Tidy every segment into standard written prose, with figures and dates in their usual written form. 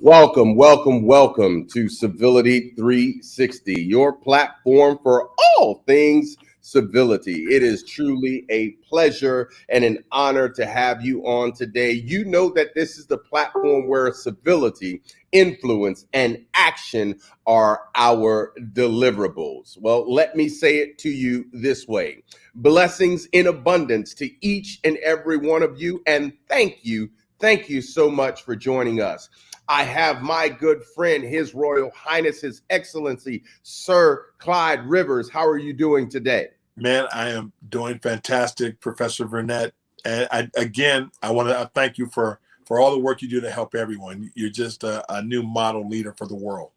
Welcome to Civility 360, your platform for all things civility. It is truly a pleasure and an honor to have you on today. You know that this is the platform where civility, influence, and action are our deliverables. Well, let me say it to you this way. Blessings in abundance to each and every one of you, and thank you so much for joining us. I have my good friend, His Royal Highness, His Excellency, Sir Clyde Rivers. How are you doing today? Man, I am doing fantastic, Professor Vernet. And I want to thank you for all the work you do to help everyone. You're just a new model leader for the world.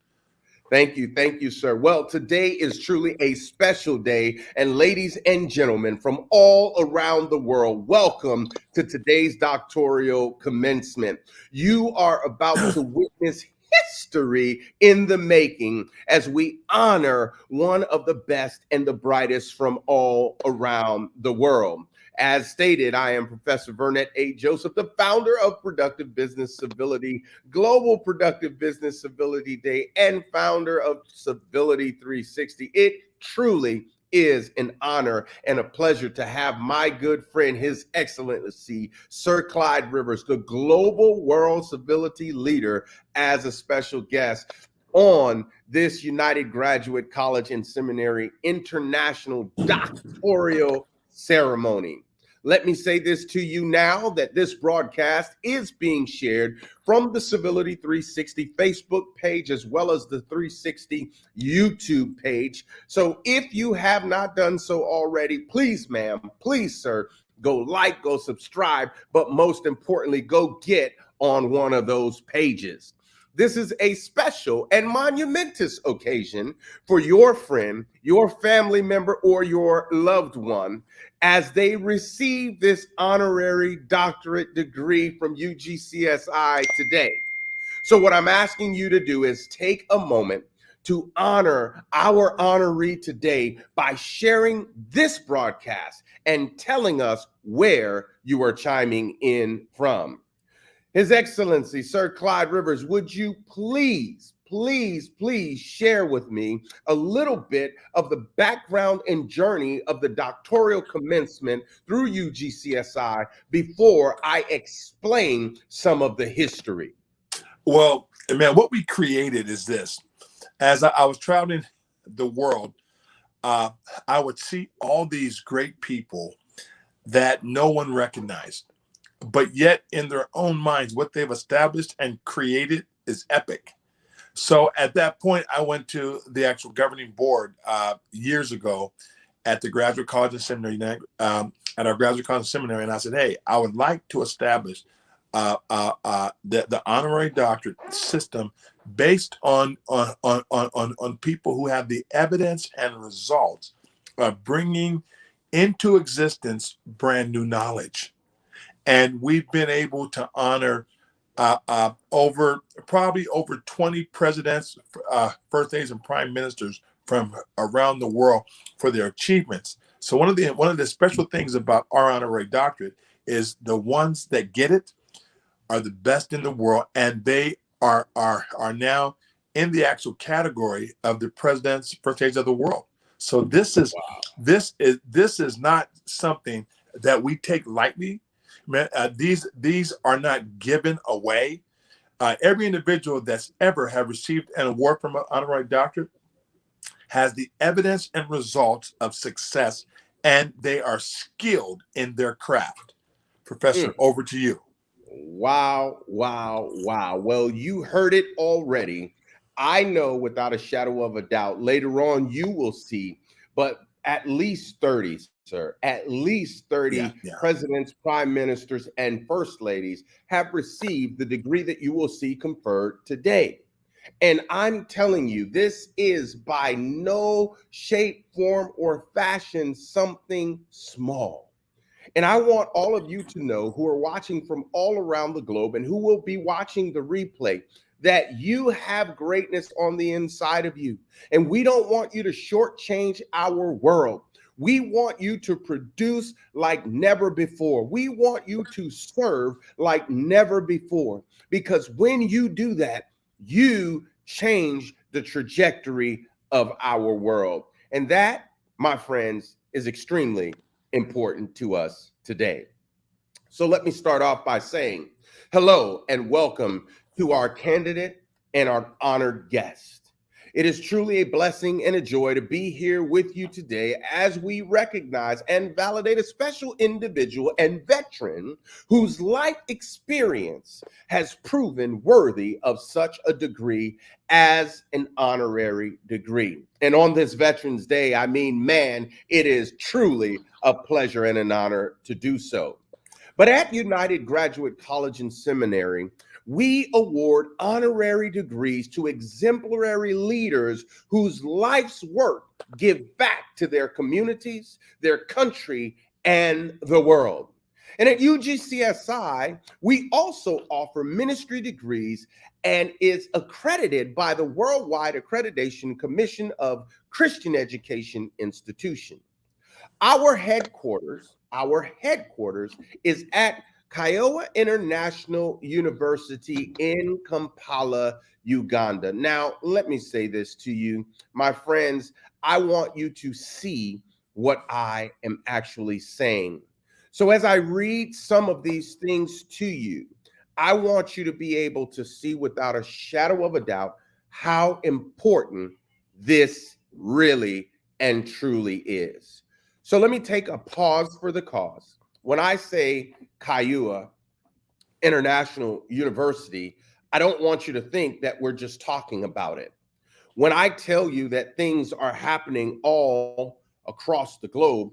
Thank you, sir. Well, today is truly a special day. And ladies and gentlemen from all around the world, welcome to today's doctoral commencement. You are about to witness history in the making as we honor one of the best and the brightest from all around the world. As stated, I am Professor Vernet A. Joseph, the founder of Productive Business Civility, Global Productive Business Civility Day, and founder of Civility 360. It truly is an honor and a pleasure to have my good friend, His Excellency, Sir Clyde Rivers, the global world civility leader, as a special guest on this United Graduate College and Seminary International Doctoral Ceremony. Let me say this to you now that this broadcast is being shared from the Civility 360 Facebook page as well as the 360 YouTube page. So if you have not done so already, please, ma'am, please, sir, go like, go subscribe, but most importantly, go get on one of those pages. This is a special and monumentous occasion for your friend, your family member, or your loved one as they receive this honorary doctorate degree from UGCSI today. So what I'm asking you to do is take a moment to honor our honoree today by sharing this broadcast and telling us where you are chiming in from. His Excellency, Sir Clyde Rivers, would you please share with me a little bit of the background and journey of the doctoral commencement through UGCSI before I explain some of the history? Well, man, what we created is this. As I was traveling the world, I would see all these great people that no one recognized. But yet in their own minds, what they've established and created is epic. So at that point, I went to the actual governing board years ago at the Graduate College and Seminary, at our Graduate College and Seminary, and I said, hey, I would like to establish the honorary doctorate system based on people who have the evidence and results of bringing into existence brand new knowledge. And we've been able to honor probably over 20 presidents, first ladies, and prime ministers from around the world for their achievements. So one of the special things about our honorary doctorate is the ones that get it are the best in the world, and they are now in the actual category of the presidents, first ladies of the world. So this is not something that we take lightly. These are not given away. Every individual that's ever have received an award from an honorary doctorate has the evidence and results of success, and they are skilled in their craft. Professor, over to you. Wow. Well, you heard it already. I know without a shadow of a doubt, later on you will see, but at least 30, sir, at least 30 presidents, prime ministers, and first ladies have received the degree that you will see conferred today. And I'm telling you, this is by no shape, form, or fashion something small. And I want all of you to know who are watching from all around the globe and who will be watching the replay that you have greatness on the inside of you. And we don't want you to shortchange our world. We want you to produce like never before. We want you to serve like never before. Because when you do that, You change the trajectory of our world. And that, my friends, is extremely important to us today. So let me start off by saying hello and welcome to our candidate and our honored guest. It is truly a blessing and a joy to be here with you today as we recognize and validate a special individual and veteran whose life experience has proven worthy of such a degree as an honorary degree. And on this Veterans Day, I mean, man, it is truly a pleasure and an honor to do so. But at United Graduate College and Seminary, we award honorary degrees to exemplary leaders whose life's work give back to their communities, their country, and the world. And at UGCSI, we also offer ministry degrees and is accredited by the Worldwide Accreditation Commission of Christian Education Institutions. Our headquarters is at Kiowa International University in Kampala, Uganda. Now, let me say this to you, my friends. I want you to see what I am actually saying. So as I read some of these things to you, I want you to be able to see without a shadow of a doubt how important this really and truly is. So let me take a pause for the cause. When I say Kiowa International University, I don't want you to think that we're just talking about it. When I tell you that things are happening all across the globe,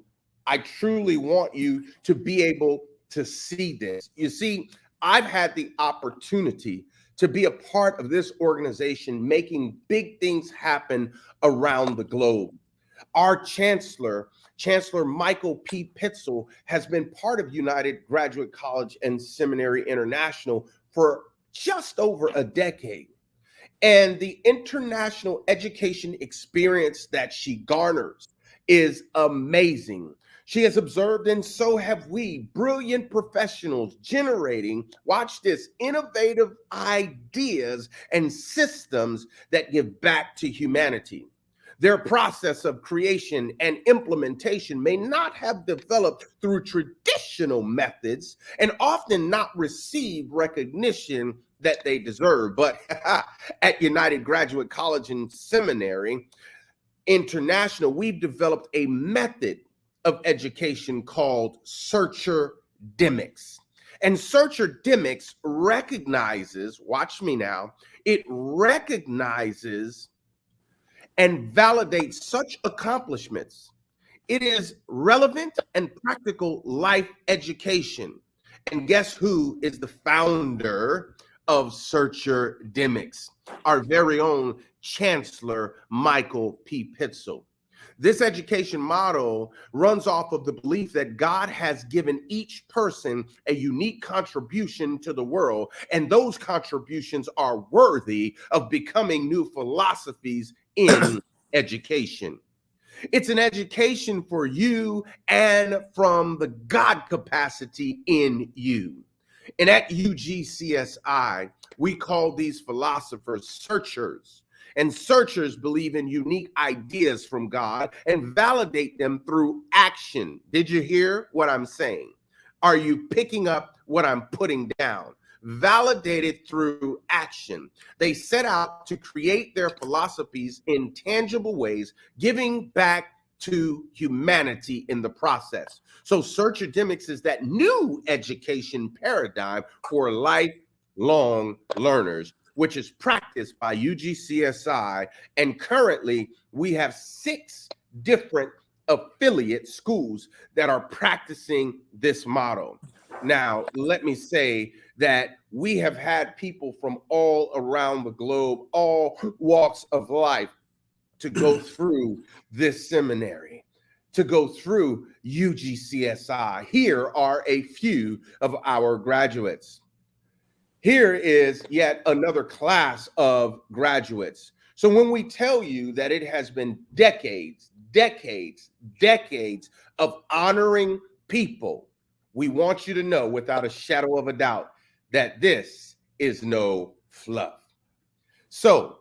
I truly want you to be able to see this. You see, I've had the opportunity to be a part of this organization making big things happen around the globe. Our Chancellor Michael P. Pitzel, has been part of United Graduate College and Seminary International for just over a decade. And the international education experience that she garners is amazing. She has observed, and so have we, brilliant professionals generating, watch this, innovative ideas and systems that give back to humanity. Their process of creation and implementation may not have developed through traditional methods and often not receive recognition that they deserve. But at United Graduate College and Seminary International, we've developed a method of education called Searcher-Demics. And Searcher-Demics recognizes, watch me now, it recognizes and validates such accomplishments. It is relevant and practical life education. And guess who is the founder of Searcher-Demics? Our very own Chancellor Michael P. Pitzel. This education model runs off of the belief that God has given each person a unique contribution to the world, and those contributions are worthy of becoming new philosophies in education. It's an education for you and from the God capacity in you. And at UGCSI, we call these philosophers searchers. And searchers believe in unique ideas from God and validate them through action. Did you hear what I'm saying? Are you picking up what I'm putting down? Validated through action. They set out to create their philosophies in tangible ways, giving back to humanity in the process. So Searcher-Demics is that new education paradigm for lifelong learners, which is practiced by UGCSI. And currently we have 6 different affiliate schools that are practicing this model. Now, let me say that we have had people from all around the globe, all walks of life, to go through this seminary, to go through UGCSI. Here are a few of our graduates. Here is yet another class of graduates. So when we tell you that it has been decades of honoring people, we want you to know without a shadow of a doubt that this is no fluff. So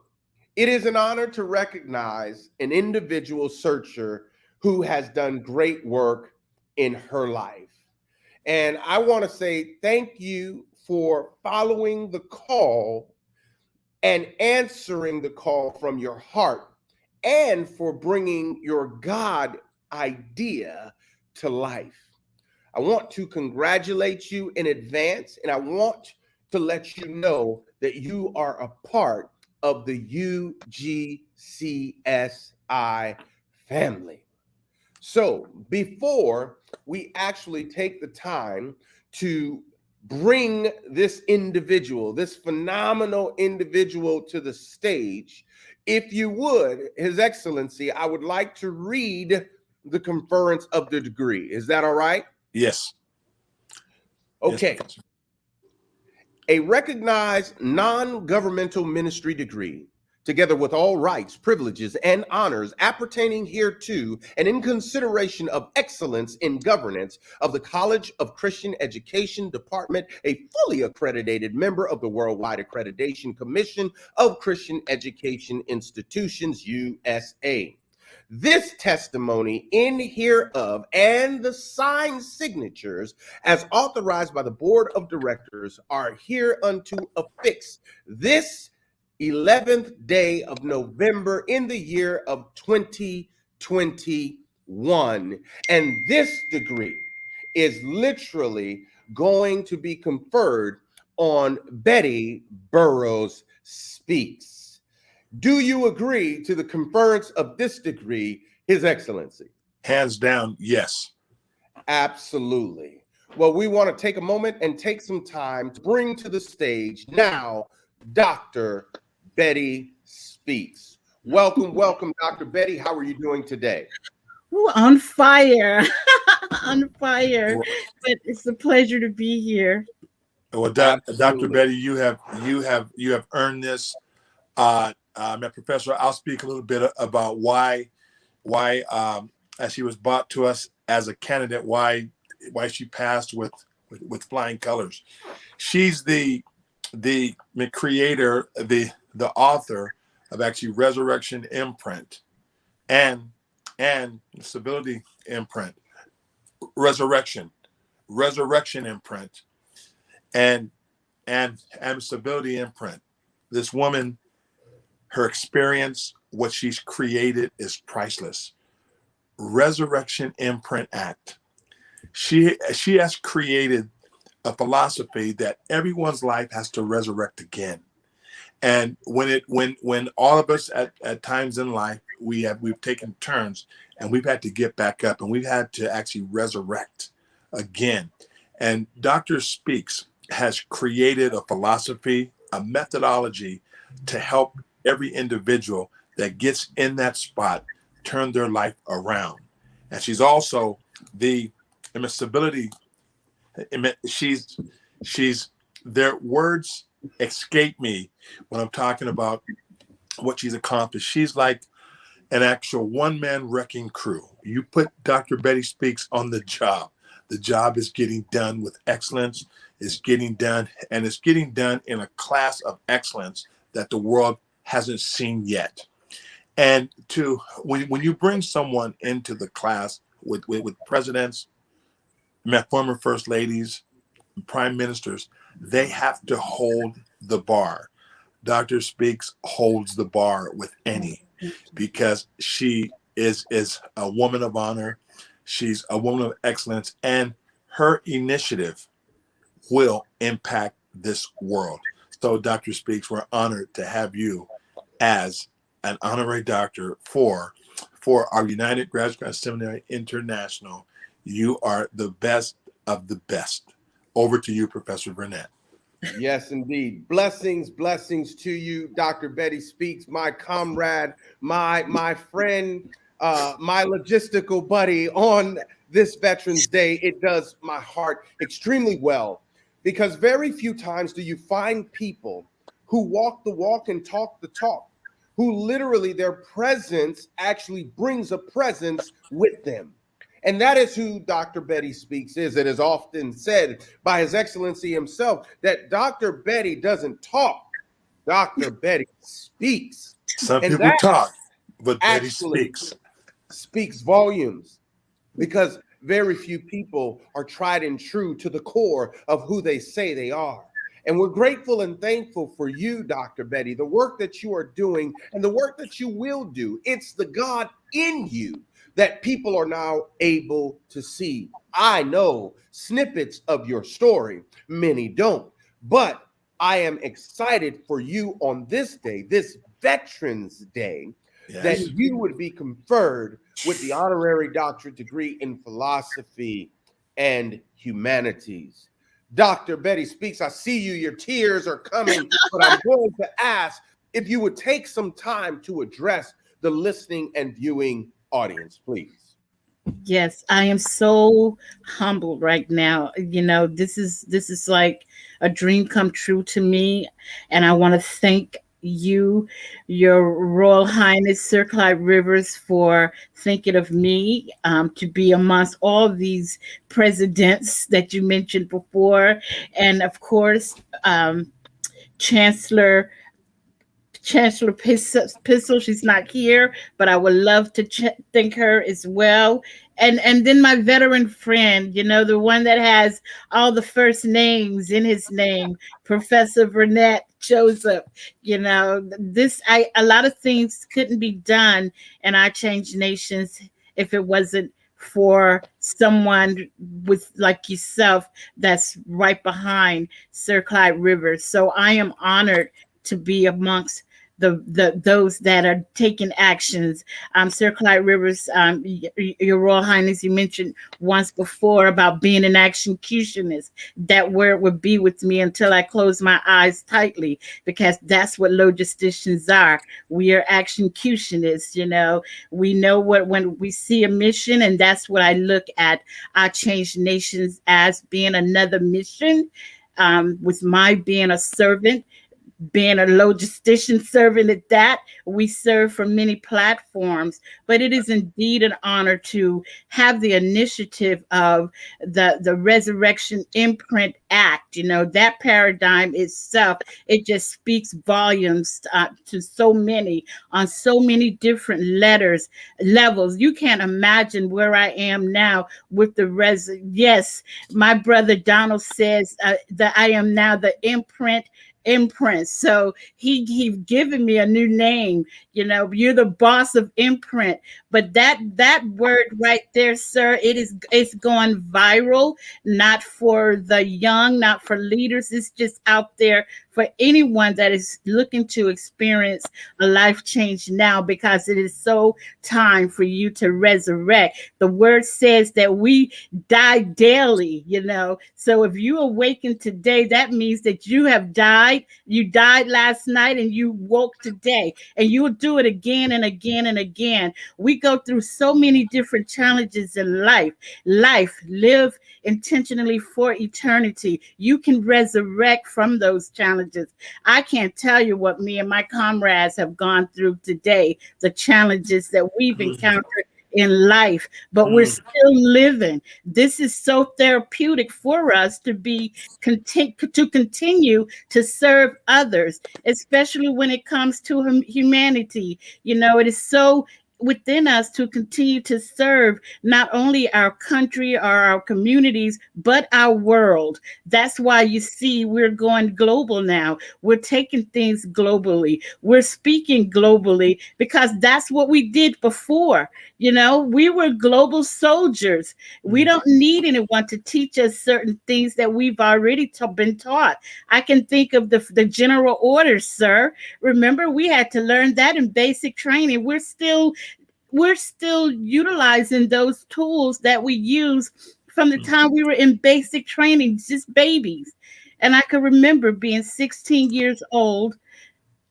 it is an honor to recognize an individual searcher who has done great work in her life. And I want to say thank you for following the call and answering the call from your heart, and for bringing your God idea to life. I want to congratulate you in advance, and I want to let you know that you are a part of the UGCSI family. So before we actually take the time to bring this individual, this phenomenal individual to the stage, if you would, His Excellency, I would like to read the conference of the degree. Is that all right? Yes. Okay. Yes, A recognized non-governmental ministry degree, together with all rights, privileges, and honors appertaining hereto, and in consideration of excellence in governance of the College of Christian Education Department, a fully accredited member of the Worldwide Accreditation Commission of Christian Education Institutions, USA. This testimony in hereof and the signed signatures as authorized by the board of directors are hereunto affixed this 11th day of November in the year of 2021. And this degree is literally going to be conferred on Betty Burrows Speaks. Do you agree to the conference of this degree, His Excellency? hands down, yes. Absolutely. Well, we want to take a moment and take some time to bring to the stage now Dr. Betty Speaks. Welcome, welcome, Dr. Betty. How are you doing today? Ooh, on fire. On fire. But it's a pleasure to be here. Well, Dr. Betty, you have earned this. Professor, I'll speak a little bit about why, as she was brought to us as a candidate, why she passed with flying colors. She's the creator, the author of actually Resurrection Imprint and Civility Imprint, Resurrection Imprint, and Civility Imprint. This woman, her experience, what she's created is priceless. Resurrection Imprint Act. She has created a philosophy that everyone's life has to resurrect again. And when all of us at times in life we've taken turns and we've had to get back up and we've had to actually resurrect again. And Dr. Speaks has created a philosophy, a methodology to help every individual that gets in that spot turn their life around. And she's also the stability. She's their words escape me when I'm talking about what she's accomplished. She's like an actual one-man wrecking crew. You put Dr. Betty Speaks on the job. The job is getting done with excellence. It's getting done, and it's getting done in a class of excellence that the world hasn't seen yet. And when you bring someone into the class with presidents, former first ladies, prime ministers, they have to hold the bar. Dr. Speaks holds the bar with any, because she is a woman of honor. She's a woman of excellence, and her initiative will impact this world. So, Dr. Speaks, we're honored to have you as an honorary doctor for our United Graduate Seminary International. You are the best of the best. Over to you, Professor Vernet. Yes, indeed. Blessings to you, Dr. Betty Speaks, my comrade, my friend, my logistical buddy on this Veterans Day. It does my heart extremely well, because very few times do you find people who walk the walk and talk the talk, who literally their presence actually brings a presence with them. And that is who Dr. Betty Speaks is. It is often said by His Excellency himself that Dr. Betty doesn't talk, Dr. Betty speaks. Some And people that talk, but Betty actually speaks. volumes, because very few people are tried and true to the core of who they say they are. And we're grateful and thankful for you, Dr. Betty, the work that you are doing and the work that you will do. It's the God in you that people are now able to see. I know snippets of your story, many don't, but I am excited for you on this day, this Veterans Day, that Yes. you would be conferred with the honorary doctorate degree in philosophy and humanities. Dr. Betty speaks. I see you, your tears are coming, but I'm going to ask if you would take some time to address the listening and viewing audience, please. Yes, I am so humbled right now. This is like a dream come true to me, and I want to thank you, your Royal Highness Sir Clyde Rivers, for thinking of me to be amongst all these presidents that you mentioned before, and of course, Chancellor Pistol. She's not here, but I would love to thank her as well. And then my veteran friend, the one that has all the first names in his name, Professor Vernet Joseph. A lot of things couldn't be done in our Change Nations if it wasn't for someone with like yourself that's right behind Sir Clyde Rivers. So I am honored to be amongst those that are taking actions. Sir Clyde Rivers, Your Royal Highness, you mentioned once before about being an executionist. That word would be with me until I close my eyes tightly, because that's what logisticians are. We are executionists. We know what when we see a mission, and that's what I look at our Change Nations as being another mission. With my being a servant, being a logistician servant at that, we serve from many platforms, but it is indeed an honor to have the initiative of the Resurrection Imprint Act. That paradigm itself, it just speaks volumes to so many on so many different levels. You can't imagine where I am now with the yes, my brother Donald says that I am now the imprint. So he's given me a new name. You're the boss of imprint. But that word right there, sir, it's going viral, not for the young, not for leaders. It's just out there for anyone that is looking to experience a life change now, because it is so time for you to resurrect. The word says that we die daily. So if you awaken today, that means that you have died. You died last night and you woke today, and you will do it again and again and again. We go through so many different challenges in life. Live intentionally for eternity. You can resurrect from those challenges. I can't tell you what me and my comrades have gone through today, the challenges that we've encountered in life, but we're still living. This is so therapeutic for us to continue to serve others, especially when it comes to humanity. It is so within us to continue to serve not only our country or our communities, but our world. That's why you see we're going global now. We're taking things globally. We're speaking globally, because that's what we did before. We were global soldiers. We don't need anyone to teach us certain things that we've already been taught. I can think of the general orders, sir. Remember, we had to learn that in basic training. We're still utilizing those tools that we use from the time we were in basic training, just babies. And I can remember being 16 years old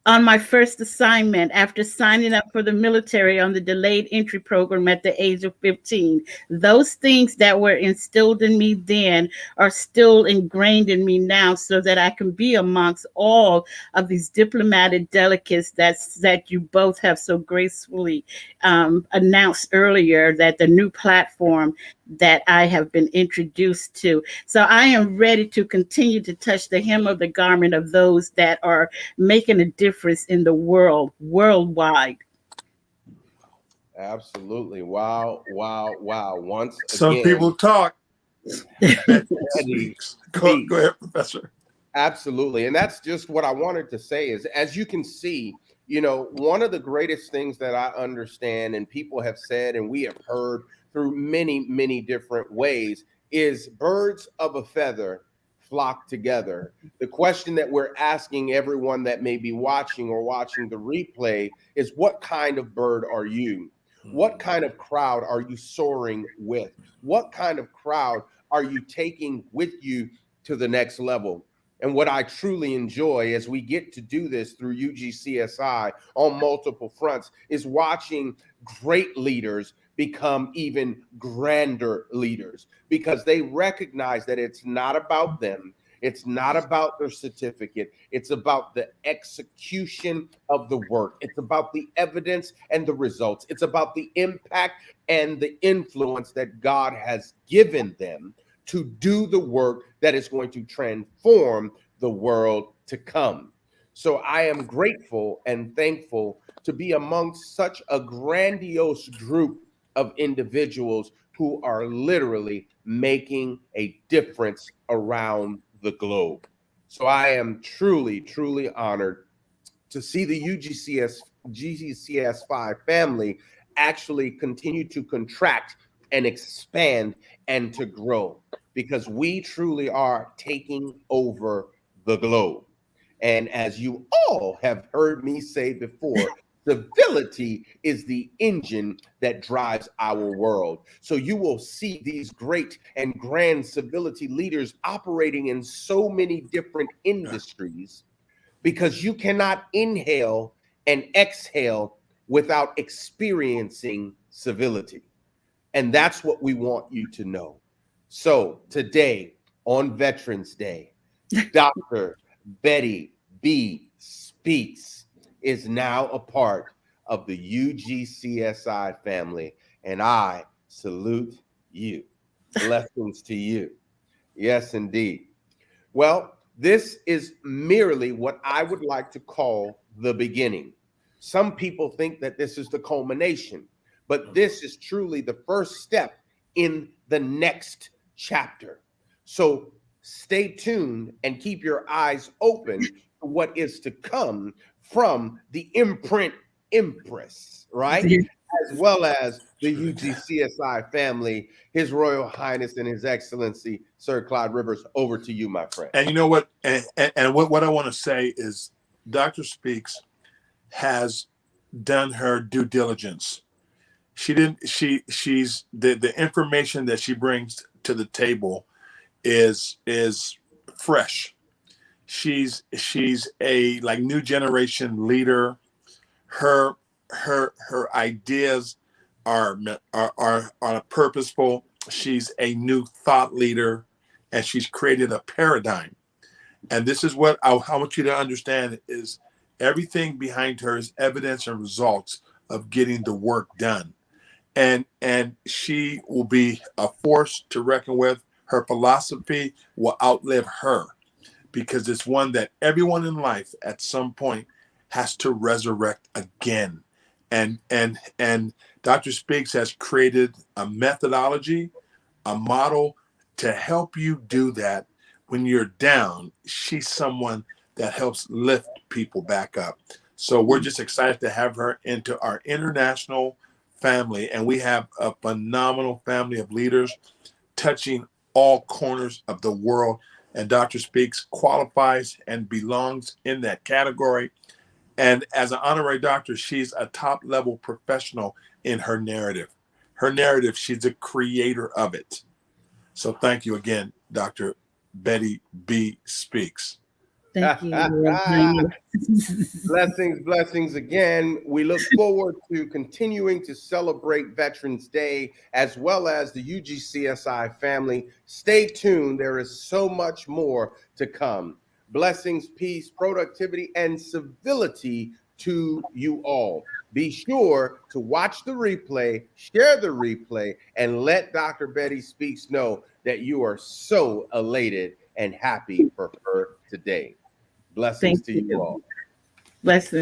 on my first assignment after signing up for the military on the delayed entry program at the age of 15. Those things that were instilled in me then are still ingrained in me now, so that I can be amongst all of these diplomatic delegates that you both have so gracefully announced earlier, that the new platform that I have been introduced to. So I am ready to continue to touch the hem of the garment of those that are making a difference in the world, worldwide. Absolutely. Wow, wow, wow. Once Some again, people talk. Betty Betty speaks. Go speaks. ahead, Professor. Absolutely. And that's just what I wanted to say is, as you can see, one of the greatest things that I understand and people have said and we have heard through many, many different ways is birds of a feather flock together. The question that we're asking everyone that may be watching or watching the replay is, what kind of bird are you? What kind of crowd are you soaring with? What kind of crowd are you taking with you to the next level? And what I truly enjoy as we get to do this through UGCSI on multiple fronts is watching great leaders become even grander leaders, because they recognize that it's not about them. It's not about their certificate. It's about the execution of the work. It's about the evidence and the results. It's about the impact and the influence that God has given them to do the work that is going to transform the world to come. So I am grateful and thankful to be amongst such a grandiose group of individuals who are literally making a difference around the globe. So I am truly, truly honored to see the GCS5 family actually continue to contract and expand and to grow, because we truly are taking over the globe. And as you all have heard me say before, civility is the engine that drives our world. So you will see these great and grand civility leaders operating in so many different industries, because you cannot inhale and exhale without experiencing civility. And that's what we want you to know. So today, on Veterans Day, Dr. Betty B. Speaks is now a part of the UGCSI family, and I salute you. Blessings to you. Yes, indeed. Well, this is merely what I would like to call the beginning. Some people think that this is the culmination, but this is truly the first step in the next chapter. So stay tuned and keep your eyes open to what is to come from the imprint Empress, right? As well as the UGCSI family, His Royal Highness and His Excellency, Sir Clyde Rivers. Over to you, my friend. And you know what? And what I want to say is, Dr. Speaks has done her due diligence. She's the information that she brings to the table is fresh. She's a like new generation leader. Her ideas are purposeful. She's a new thought leader, and she's created a paradigm. And this is what I want you to understand is everything behind her is evidence and results of getting the work done. And she will be a force to reckon with. Her philosophy will outlive her, because it's one that everyone in life at some point has to resurrect again. And Dr. Speaks has created a methodology, a model to help you do that when you're down. She's someone that helps lift people back up. So we're just excited to have her into our international family. And we have a phenomenal family of leaders touching all corners of the world. And Dr. Speaks qualifies and belongs in that category. And as an honorary doctor, she's a top level professional in her narrative. Her narrative, she's a creator of it. So thank you again, Dr. Betty B. Speaks. Thank you. Blessings, blessings again. We look forward to continuing to celebrate Veterans Day as well as the UGCSI family. Stay tuned. There is so much more to come. Blessings, peace, productivity, and civility to you all. Be sure to watch the replay, share the replay, and let Dr. Betty Speaks know that you are so elated and happy for her today. Blessings Thank to you you. all. Blessings.